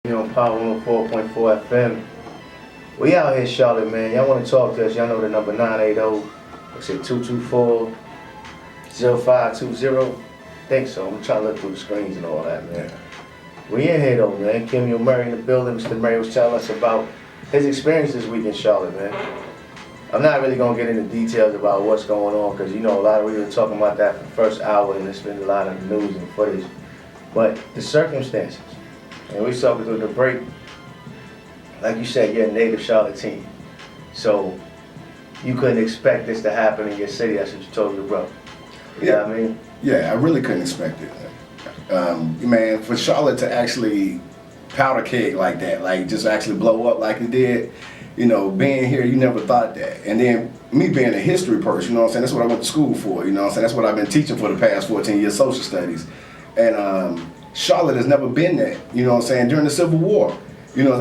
On Power 104.4 FM. We out here, Charlotte, man. Y'all want to talk to us? Y'all know the number 980. What's it, 224-0520? Think so. I'm trying to look through the screens and all that, man. We in here, though, man. Kimmy Murray in the building. Mr. Murray was telling us about his experience this week in Charlotte, man. I'm not really going to get into details about what's going on because, a lot of we were talking about that for the first hour and there's been a lot of news and footage. But the circumstances. And we talking through the break, like you said, you're a native Charlottean. So you couldn't expect this to happen in your city. That's what you told your brother. You know what I mean? Yeah, I really couldn't expect it. Man, for Charlotte to actually powder keg like that, like just actually blow up like it did, being here, you never thought that. And then me being a history person, that's what I went to school for, that's what I've been teaching for the past 14 years, social studies. And Charlotte has never been that, during the Civil War.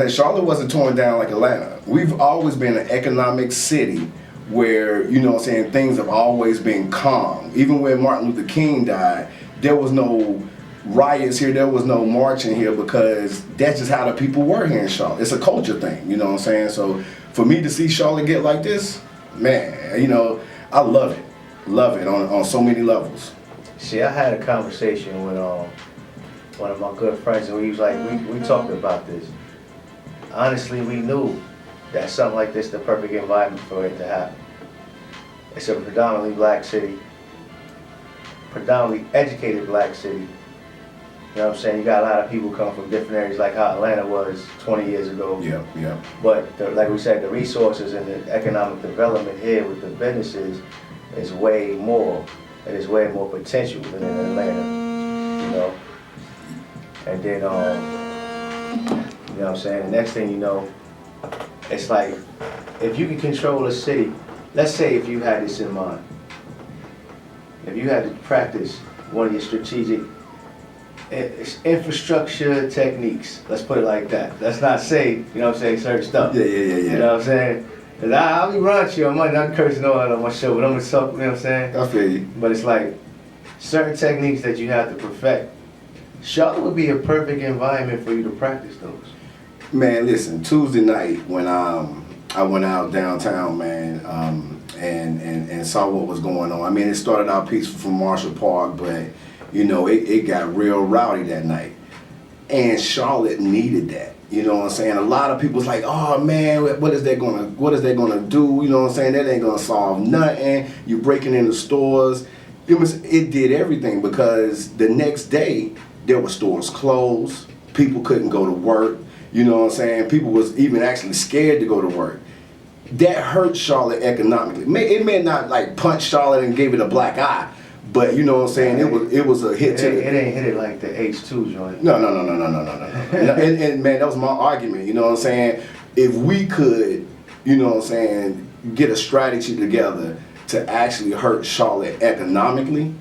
Charlotte wasn't torn down like Atlanta. We've always been an economic city where, things have always been calm. Even when Martin Luther King died, there was no riots here, there was no marching here because that's just how the people were here in Charlotte. It's a culture thing, So for me to see Charlotte get like this, man, I love it. Love it on so many levels. See, I had a conversation with one of my good friends, and we was like, we talked about this. Honestly, we knew that something like this, the perfect environment for it to happen. It's a predominantly black city, predominantly educated black city. You know what I'm saying? You got a lot of people come from different areas, like how Atlanta was 20 years ago. Yeah. But like we said, the resources and the economic development here with the businesses is way more, and there's way more potential than in Atlanta. And then, you know what I'm saying? The next thing you know, it's like, if you can control a city, let's say if you had this in mind, if you had to practice one of your strategic infrastructure techniques, let's put it like that. Let's not say, certain stuff. Yeah. You know what I'm saying? Because I'll be raunchy, I might not cursing all that on my show, but I'm gonna talk, you know what I'm saying? I feel you. But it's like, certain techniques that you have to perfect. Charlotte would be a perfect environment for you to practice those. Man, listen, Tuesday night when I went out downtown, man, and saw what was going on. I mean, it started out peaceful from Marshall Park, but it got real rowdy that night. And Charlotte needed that. You know what I'm saying? A lot of people was like, oh man, what is that gonna do? You know what I'm saying? That ain't gonna solve nothing. You breaking into stores. It did everything because the next day there were stores closed. People couldn't go to work. You know what I'm saying? People was even actually scared to go to work. That hurt Charlotte economically. It may not like punch Charlotte and gave it a black eye, but you know what I'm saying? It was a hit to it. It ain't hit it like the H2 joint. No. and man, that was my argument. You know what I'm saying? If we could, get a strategy together to actually hurt Charlotte economically,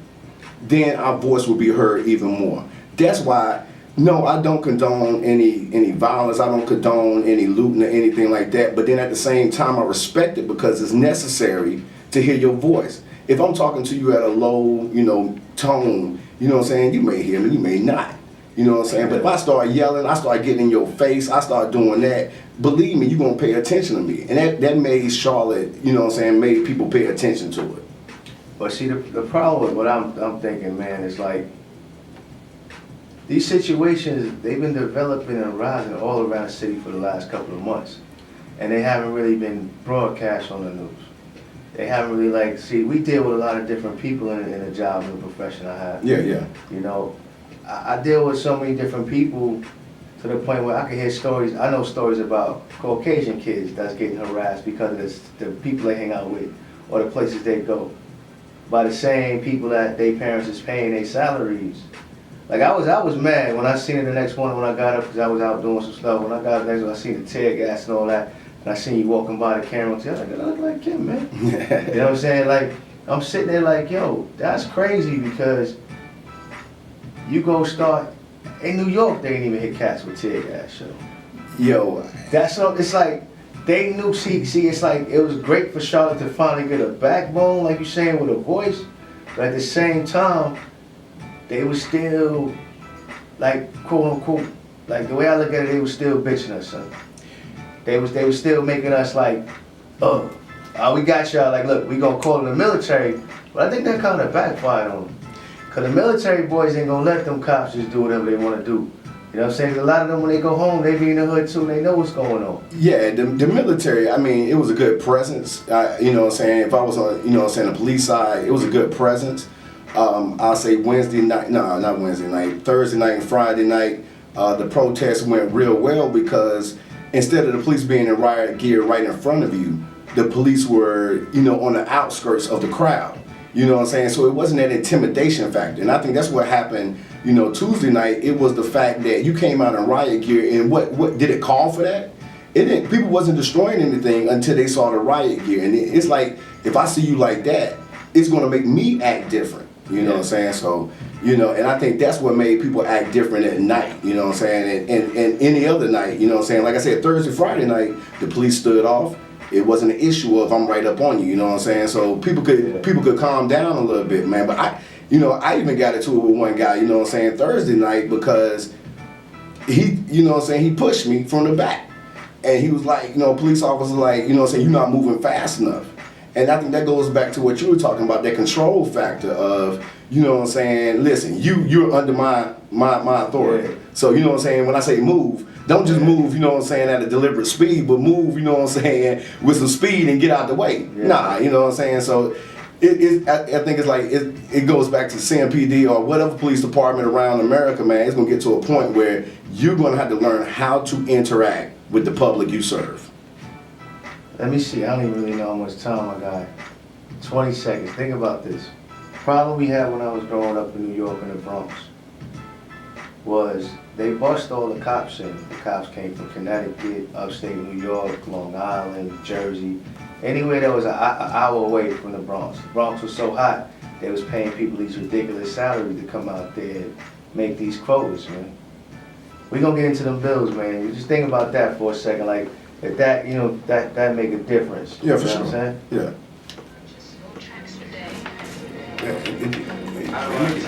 then our voice would be heard even more. That's why, no, I don't condone any violence. I don't condone any looting or anything like that. But then at the same time, I respect it because it's necessary to hear your voice. If I'm talking to you at a low, tone, you know what I'm saying, you may hear me, you may not. You know what I'm saying? But if I start yelling, I start getting in your face, I start doing that, believe me, you're going to pay attention to me. And that made Charlotte, made people pay attention to it. But see, the problem with what I'm thinking, man, is like, these situations, they've been developing and rising all around the city for the last couple of months. And they haven't really been broadcast on the news. They haven't really we deal with a lot of different people in the job and the profession I have. Yeah. I deal with so many different people to the point where I can hear stories. I know stories about Caucasian kids that's getting harassed because of the people they hang out with or the places they go by the same people that their parents is paying their salaries. Like I was mad when I seen it the next morning when I got up because I was out doing some stuff. When I got up next one, I seen the tear gas and all that. And I seen you walking by the camera and I was like, I look like Kim, man. You know what I'm saying? Like, I'm sitting there like, yo, that's crazy because you go start, in New York, they didn't even hit cats with tear gas, so. Yo. It's like, they knew, see, it's like, it was great for Charlotte to finally get a backbone, like you're saying, with a voice. But at the same time, they were still, like, quote unquote, like the way I look at it, they was still bitching us, son. They was still making us like, oh, we got y'all. Like, look, we gonna call in the military, but I think that kind of backfired on them. Cause the military boys ain't gonna let them cops just do whatever they want to do. You know what I'm saying? A lot of them, when they go home, they be in the hood too. They know what's going on. Yeah, the military, I mean, it was a good presence. You know what I'm saying? If I was on, you know what I'm saying, the police side, it was a good presence. I'll say Wednesday night, no, not Wednesday night, Thursday night and Friday night, the protests went real well because instead of the police being in riot gear right in front of you, the police were, you know, on the outskirts of the crowd. You know what I'm saying? So it wasn't that intimidation factor. And I think that's what happened, you know, Tuesday night. It was the fact that you came out in riot gear, and what did it call for that? It didn't. People wasn't destroying anything until they saw the riot gear. And it's like, if I see you like that, it's going to make me act different. You know what I'm saying? So, you know, and I think that's what made people act different at night, you know what I'm saying? And any other night, you know what I'm saying? Like I said, Thursday, Friday night, the police stood off. It wasn't an issue of I'm right up on you, you know what I'm saying? So people could calm down a little bit, man. But I even got into it with one guy, you know what I'm saying, Thursday night because he, you know what I'm saying, he pushed me from the back. And he was like, you know, police officer like, you know what I'm saying, you're not moving fast enough. And I think that goes back to what you were talking about, that control factor of, you know what I'm saying, listen, you're under my authority. Yeah. So, you know what I'm saying, when I say move, don't just move, you know what I'm saying, at a deliberate speed, but move, you know what I'm saying, with some speed and get out the way. Yeah. Nah, you know what I'm saying? So I think it's like, it goes back to CMPD or whatever police department around America, man. It's going to get to a point where you're going to have to learn how to interact with the public you serve. Let me see, I don't even really know how much time I got. 20 seconds, think about this. Problem we had when I was growing up in New York in the Bronx was they bust all the cops in. The cops came from Connecticut, upstate New York, Long Island, Jersey, anywhere that was an hour away from the Bronx. The Bronx was so hot, they was paying people these ridiculous salaries to come out there and make these quotas, man. We gonna get into them bills, man. You just think about that for a second, like, if that, you know, that make a difference. Yeah, for you know sure. What I'm saying? Yeah.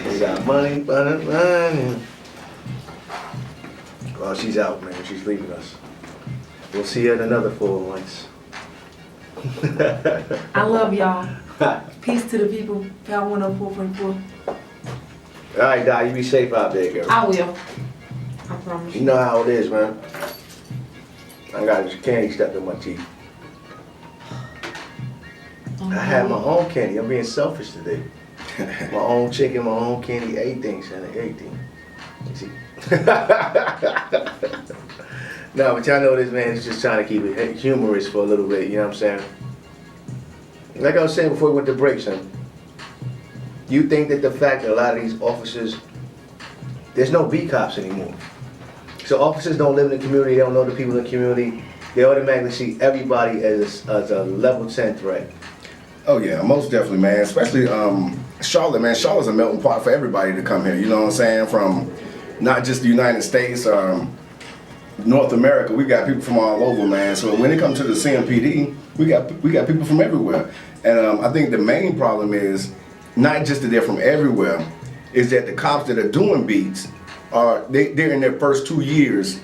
We got money. Well, she's out, man. She's leaving us. We'll see her in another 4 months. I love y'all. Peace to the people. Power 104.4. All right, Doc, you be safe out there, girl. I will. I promise You you. know how it is, man. I got this candy stuck in my teeth. I had my own candy. I'm being selfish today. My own chicken, my own candy, everything, son, everything. You see? No, but y'all know this, man. It's just trying to keep it humorous for a little bit. You know what I'm saying? Like I was saying before we went to break, son. You think that the fact that a lot of these officers, there's no B cops anymore. So officers don't live in the community. They don't know the people in the community. They automatically see everybody as a level 10 threat. Oh yeah, most definitely, man. Especially Charlotte, man. Charlotte's a melting pot for everybody to come here. You know what I'm saying? From not just the United States, North America. We got people from all over, man. So when it comes to the CMPD, we got people from everywhere. And I think the main problem is not just that they're from everywhere, is that the cops that are doing beats they're in their first 2 years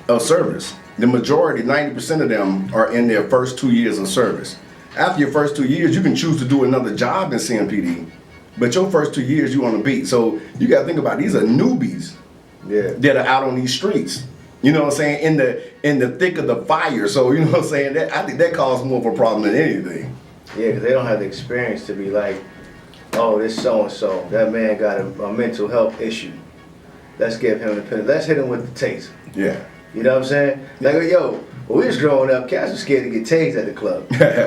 of service. The majority, 90% of them, are in their first 2 years of service. After your first 2 years, you can choose to do another job in CMPD, but your first 2 years, you on the beat. So you got to think about it, these are newbies that are out on these streets. You know what I'm saying? In the thick of the fire. So you know what I'm saying? I think that causes more of a problem than anything. Yeah, because they don't have the experience to be like, oh, this so-and-so, that man got a mental health issue. Let's give him the pen. Let's hit him with the taser. Yeah. You know what I'm saying? Like, yo, when we was growing up, cats were scared to get tased at the club.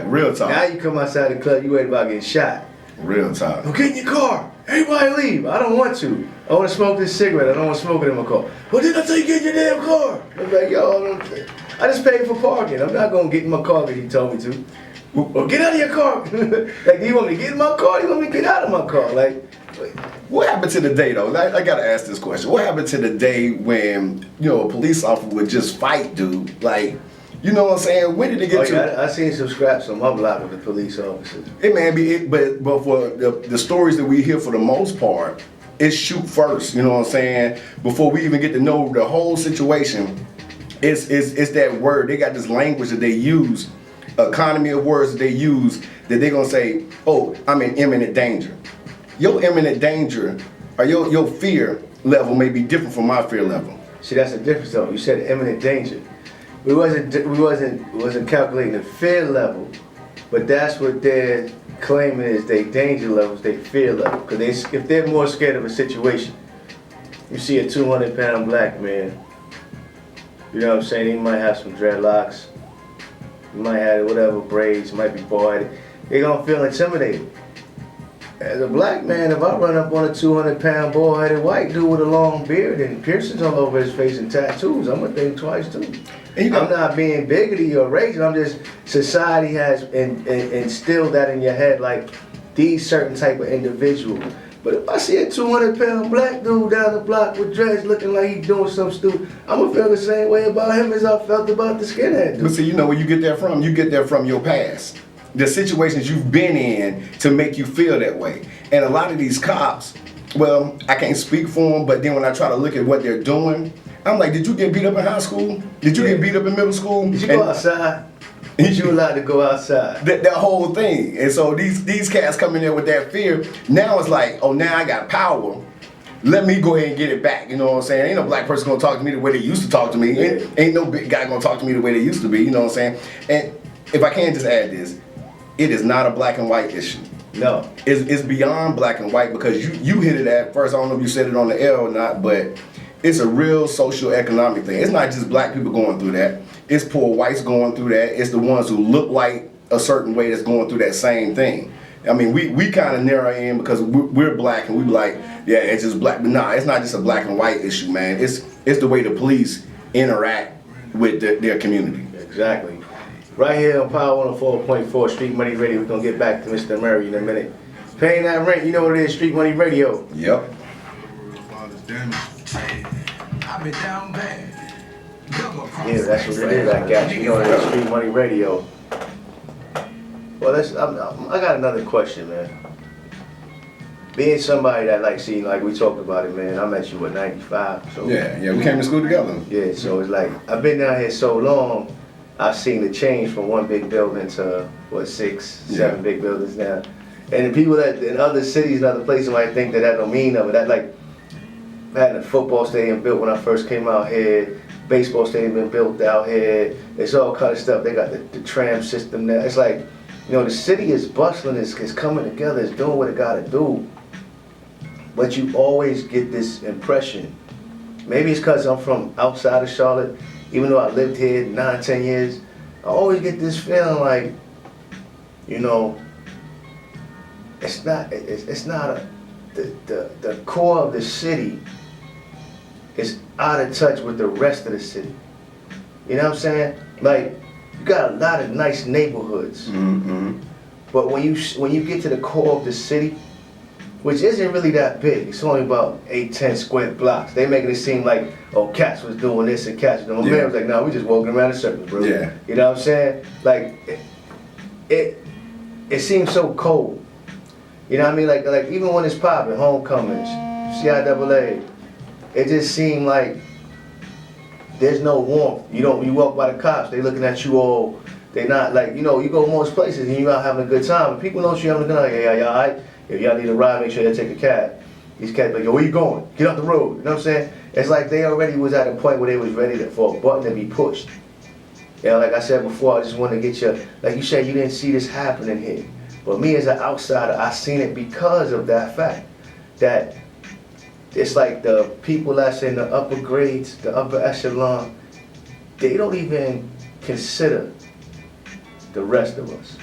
Real talk. Now you come outside the club, you worried about getting shot. Real talk. Well, get in your car. Everybody leave. I don't want to. I want to smoke this cigarette. I don't want to smoke it in my car. Well, didn't I tell you get in your damn car? I'm like, yo, I just paid for parking. I'm not going to get in my car because you told me to. Well, get out of your car. Like, do you want me to get in my car? Do you want me to get out of my car? Like, what happened to the day though? I gotta ask this question. What happened to the day when, you know, a police officer would just fight dude? Like, you know what I'm saying? When did it get to? I seen some scraps on my block with the police officers. It may be, but for the stories that we hear for the most part, it's shoot first, you know what I'm saying? Before we even get to know the whole situation, it's that word. They got this language that they use, economy of words that they use, that they're gonna say, oh, I'm in imminent danger. Your imminent danger, or your fear level may be different from my fear level. See, that's the difference though. You said imminent danger. We wasn't calculating the fear level, but that's what they're claiming is their danger levels, their fear level. Because if they're more scared of a situation, you see a 200-pound black man, you know what I'm saying? He might have some dreadlocks, he might have whatever braids, might be bald. They're gonna feel intimidated. As a black man, if I run up on a 200-pound bald-headed white dude with a long beard and piercings all over his face and tattoos, I'm gonna think twice too. I'm not being bigoted or racist. I'm just, society has instilled that in your head, like these certain type of individuals. But if I see a 200-pound black dude down the block with dreads looking like he's doing something stupid, I'm gonna feel the same way about him as I felt about the skinhead dude. But see, you know where you get that from? You get that from your past. The situations you've been in to make you feel that way. And a lot of these cops, well, I can't speak for them, but then when I try to look at what they're doing, I'm like, did you get beat up in high school? Did you get beat up in middle school? Did you go outside? Did you allowed to go outside? That whole thing. And so these cats come in there with that fear. Now it's like, oh, now I got power. Let me go ahead and get it back. You know what I'm saying? Ain't no black person gonna talk to me the way they used to talk to me. Yeah. Ain't no big guy gonna talk to me the way they used to be. You know what I'm saying? And if I can just add this, it is not a black and white issue. No. It's beyond black and white, because you hit it at first. I don't know if you said it on the air or not, but it's a real social economic thing. It's not just black people going through that. It's poor whites going through that. It's the ones who look like a certain way that's going through that same thing. I mean, we kind of narrow in because we're black and we be like, yeah, it's just black. But nah, it's not just a black and white issue, man. It's the way the police interact with their community. Exactly. Right here on Power 104.4 Street Money Radio. We're gonna get back to Mr. Murray in a minute. Paying that rent, you know what it is, Street Money Radio. Yep. Yeah, that's what it is, I guess. You know what it is, Street Money Radio. Well, I got another question, man. Being somebody that like we talked about it, man. I met you at 95, so Yeah, we came to school together. yeah. So it's like I've been down here so long. I've seen the change from one big building to what 6, 7 big buildings now. And the people that in other cities and other places might think that don't mean nothing. That like had a football stadium built when I first came out here. Baseball stadium been built out here. It's all kind of stuff. They got the tram system there. It's like, you know, the city is bustling. It's coming together. It's doing what it got to do. But you always get this impression. Maybe it's because I'm from outside of Charlotte. Even though I lived here 9, 10 years, I always get this feeling like, you know, it's not the core of the city is out of touch with the rest of the city. You know what I'm saying? Like, you got a lot of nice neighborhoods, but when you get to the core of the city, which isn't really that big, it's only about 8, 10 square blocks. They making it seem like, oh, Cats was doing this and Cats was doing. My man was like, no, we just walking around in circles, bro. Yeah. You know what I'm saying? Like, it seems so cold. You know what I mean? Like even when it's popping, homecomings, CIAA, it just seemed like there's no warmth. You walk by the cops, they looking at you all. They not like, you know, you go most places and you out having a good time. And people know you having a good time. Like, yeah, all right. If y'all need a ride, make sure you take a cab. These cats like, yo, where you going? Get off the road. You know what I'm saying? It's like they already was at a point where they was ready for a button to be pushed. You know, like I said before, I just want to get you, like you said, you didn't see this happening here. But me as an outsider, I seen it because of that fact. That it's like the people that's in the upper grades, the upper echelon, they don't even consider the rest of us.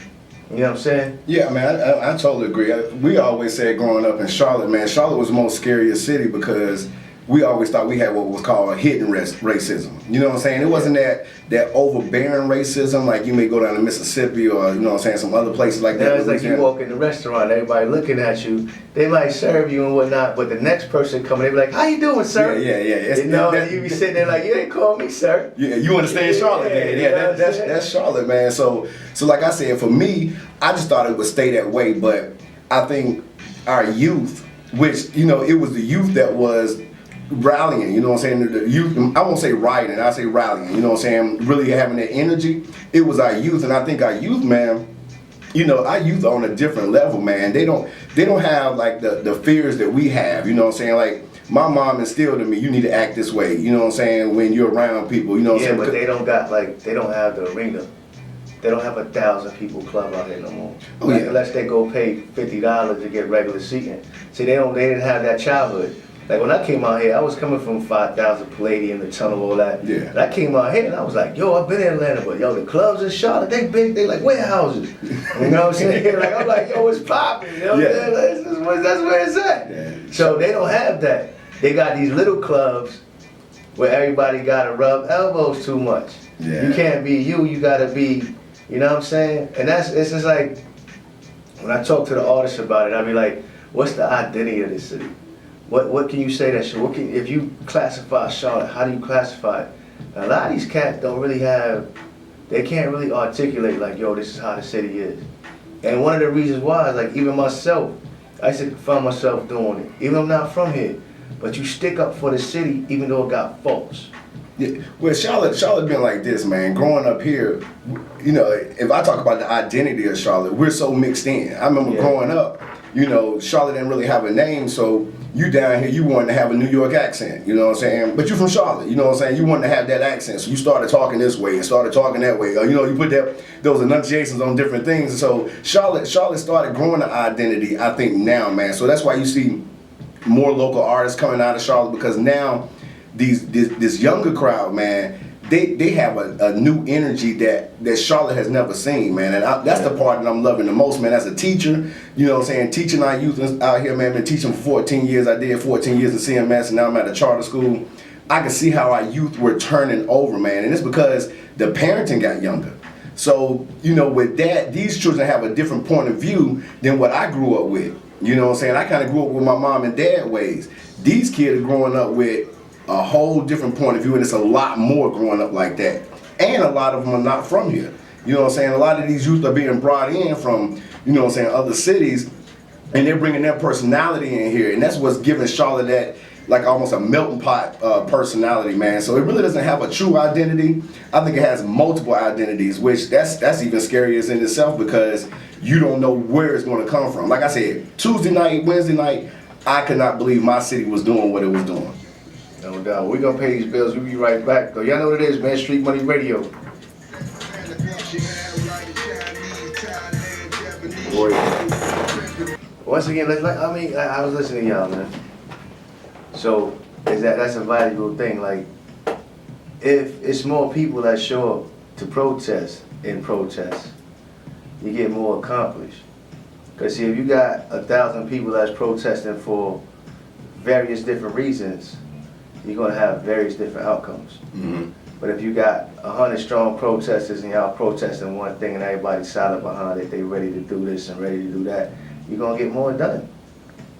You know what I'm saying? Yeah, man, I totally agree. We always said growing up in Charlotte, man, Charlotte was the most scariest city because we always thought we had what was called hidden racism. You know what I'm saying? It wasn't that overbearing racism like you may go down to Mississippi or, you know what I'm saying, some other places like that. It's like you walk in the restaurant, everybody looking at you, they might serve you and whatnot, but the next person coming, they be like, how you doing, sir? Yeah. You know, and you be sitting there like, you ain't call me, sir. Yeah, you understand Charlotte, man. Yeah, that's Charlotte, man. So like I said, for me, I just thought it would stay that way, but I think our youth which, you know, it was the youth that was rallying, you know what I'm saying? The youth, I won't say rioting, I say rallying, you know what I'm saying? Really having that energy. It was our youth, and I think our youth, man, you know, our youth are on a different level, man. They don't have like the fears that we have, you know what I'm saying? Like, my mom instilled in me, you need to act this way, you know what I'm saying, when you're around people, you know what I'm Yeah, saying? but they don't got like, they don't have the arena. They don't have 1,000 people club out here no more. Oh, Like, yeah. unless they go pay $50 to get regular seating. See, they didn't have that childhood. Like when I came out here, I was coming from 5,000 Palladium, the tunnel, all that. Yeah. And I came out here and I was like, yo, I've been in Atlanta, but yo, the clubs in Charlotte, they big, they like warehouses. You know what I'm saying? Like, I'm like, yo, it's popping, you know what I'm Yeah. saying? That's where it's at. Yeah. So they don't have that. They got these little clubs where everybody gotta rub elbows too much. Yeah. You can't be you gotta be, you know what I'm saying? And it's just like, when I talk to the artists about it, I be like, what's the identity of this city? What can you say that shit? If you classify Charlotte, how do you classify it? Now, a lot of these cats don't really have, they can't really articulate like, yo, this is how the city is. And one of the reasons why is like, even myself, I used to find myself doing it. Even though I'm not from here, but you stick up for the city even though it got faults. Yeah. Well, Charlotte been like this, man. Growing up here, you know, if I talk about the identity of Charlotte, we're so mixed in. I remember growing up, you know, Charlotte didn't really have a name, so you down here, you wanted to have a New York accent, you know what I'm saying? But you from Charlotte, you know what I'm saying? You wanted to have that accent, so you started talking this way and started talking that way. Or, you know, you put those enunciations on different things. And so Charlotte started growing an identity, I think, now, man. So that's why you see more local artists coming out of Charlotte, because now this younger crowd, man, they have a new energy that Charlotte has never seen, man. And that's the part that I'm loving the most, man. As a teacher, you know what I'm saying, teaching our youth out here, man, been teaching for 14 years. I did 14 years in CMS, and now I'm at a charter school. I can see how our youth were turning over, man. And it's because the parenting got younger. So, you know, with that, these children have a different point of view than what I grew up with. You know what I'm saying? I kind of grew up with my mom and dad ways. These kids are growing up with a whole different point of view, and it's a lot more growing up like that. And a lot of them are not from here. You know what I'm saying? A lot of these youth are being brought in from, you know what I'm saying, other cities, and they're bringing their personality in here. And that's what's giving Charlotte that, like, almost a melting pot personality, man. So it really doesn't have a true identity. I think it has multiple identities, which that's even scarier in itself, because you don't know where it's going to come from. Like I said, Tuesday night, Wednesday night, I could not believe my city was doing what it was doing. No doubt. We're gonna pay these bills. We'll be right back, though. Y'all know what it is, man. Street Money Radio. Boy. Once again, I was listening to y'all, man. So, that's a valuable thing. Like, if it's more people that show up to protest, you get more accomplished. Because, see, if you got 1,000 people that's protesting for various different reasons, you're going to have various different outcomes. Mm-hmm. But if you got 100 strong protesters and y'all protesting one thing and everybody's solid behind it, they ready to do this and ready to do that, you're going to get more done.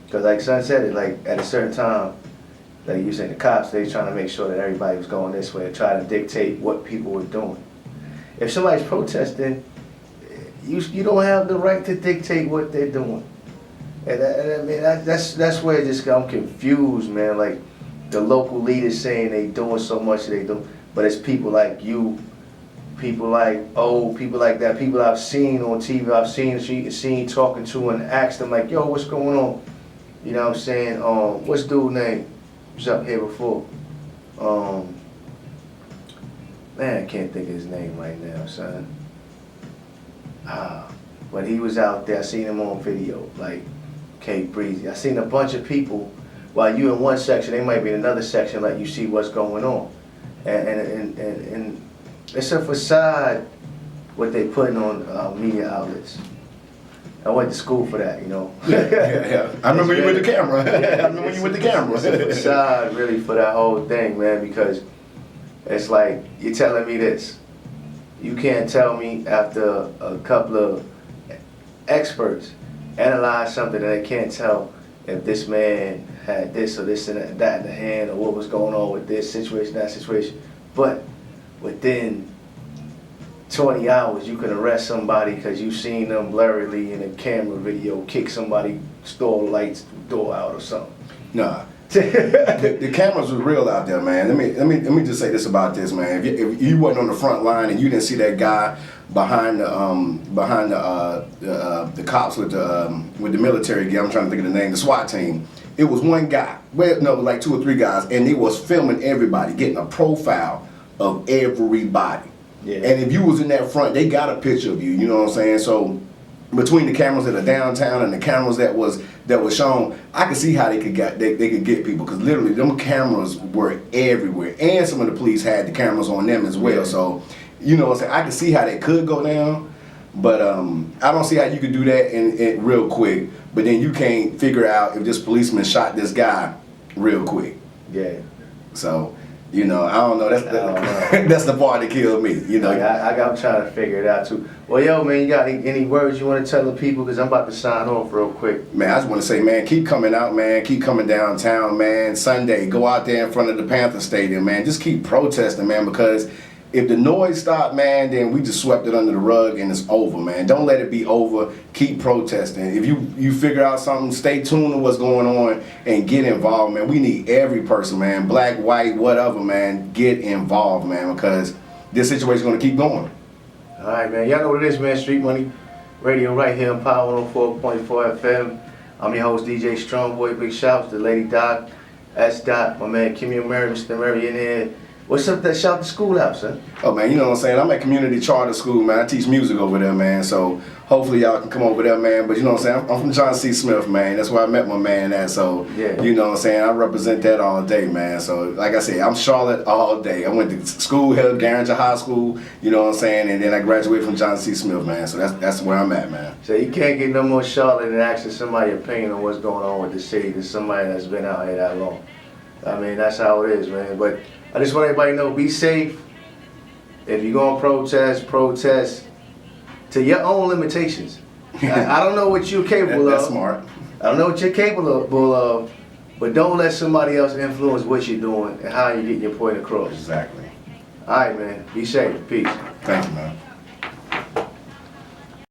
Because like Son said, it like at a certain time, like you said, the cops, they trying to make sure that everybody was going this way and try to dictate what people were doing. If somebody's protesting, you don't have the right to dictate what they're doing. And I mean, that's where I'm confused, man. Like, the local leaders saying they doing so much, they do, but it's people like you, people like people like that, people I've seen on TV, I've seen talking to and asked them like, yo, what's going on? You know what I'm saying? What's dude's name? Was up here before. Man, I can't think of his name right now, son. But he was out there. I seen him on video, like Kate Breezy. I seen a bunch of people. While you in one section, they might be in another section, like you see what's going on. And it's a facade what they putting on media outlets. I went to school for that, you know. Yeah. I remember you with the camera. I remember you with the camera. It's a facade really for that whole thing, man, because it's like, you're telling me this. You can't tell me after a couple of experts analyze something that they can't tell if this man had this or this and that in the hand, or what was going on with this situation, that situation. But within 20 hours, you can arrest somebody because you've seen them blurrily in a camera video kick somebody store lights, door out or something. Nah. The cameras was real out there, man. Let me just say this about this, man. If you wasn't on the front line and you didn't see that guy behind the cops with the military gear, I'm trying to think of the name, the SWAT team. It was one guy. Well, no, like 2 or 3 guys, and they was filming everybody, getting a profile of everybody. Yeah. And if you was in that front, they got a picture of you. You know what I'm saying? So between the cameras that are downtown and the cameras that was shown, I could see how they could get people, because literally them cameras were everywhere, and some of the police had the cameras on them as well. Yeah. So, you know what I'm saying, I could see how that could go down, but I don't see how you could do that in real quick, but then you can't figure out if this policeman shot this guy real quick. Yeah. So, you know, I don't know. That's the part that killed me. You know, I'm trying to figure it out too. Well, yo, man, you got any words you want to tell the people? Because I'm about to sign off real quick. Man, I just want to say, man, keep coming out, man. Keep coming downtown, man. Sunday, go out there in front of the Panther Stadium, man. Just keep protesting, man, because if the noise stopped, man, then we just swept it under the rug and it's over, man. Don't let it be over. Keep protesting. If you figure out something, stay tuned to what's going on and get involved, man. We need every person, man. Black, white, whatever, man. Get involved, man, because this situation's going to keep going. All right, man. Y'all know what it is, man. Street Money Radio right here on Power 104.4 FM. I'm your host, DJ Strongboy. Big shouts to Lady Doc, S. Dot, my man Kimmy and Mary, Mr. Murray in there. What's up that shout to Schoolhouse, son? Oh, man, you know what I'm saying? I'm at community charter school, man. I teach music over there, man. So hopefully y'all can come over there, man. But you know what I'm saying? I'm from John C. Smith, man. That's where I met my man at. So, yeah. You know what I'm saying? I represent that all day, man. So, like I said, I'm Charlotte all day. I went to school here, Garringer High School, you know what I'm saying? And then I graduated from John C. Smith, man. So that's where I'm at, man. So you can't get no more Charlotte than asking somebody opinion on what's going on with the city to somebody that's been out here that long. I mean, that's how it is, man. But I just want everybody to know, be safe. If you're going to protest to your own limitations. I don't know what you're capable That's of. smart. I don't know what you're capable of, but don't let somebody else influence what you're doing and how you get your point across. Exactly. All right, man. Be safe. Peace. Thank you, man.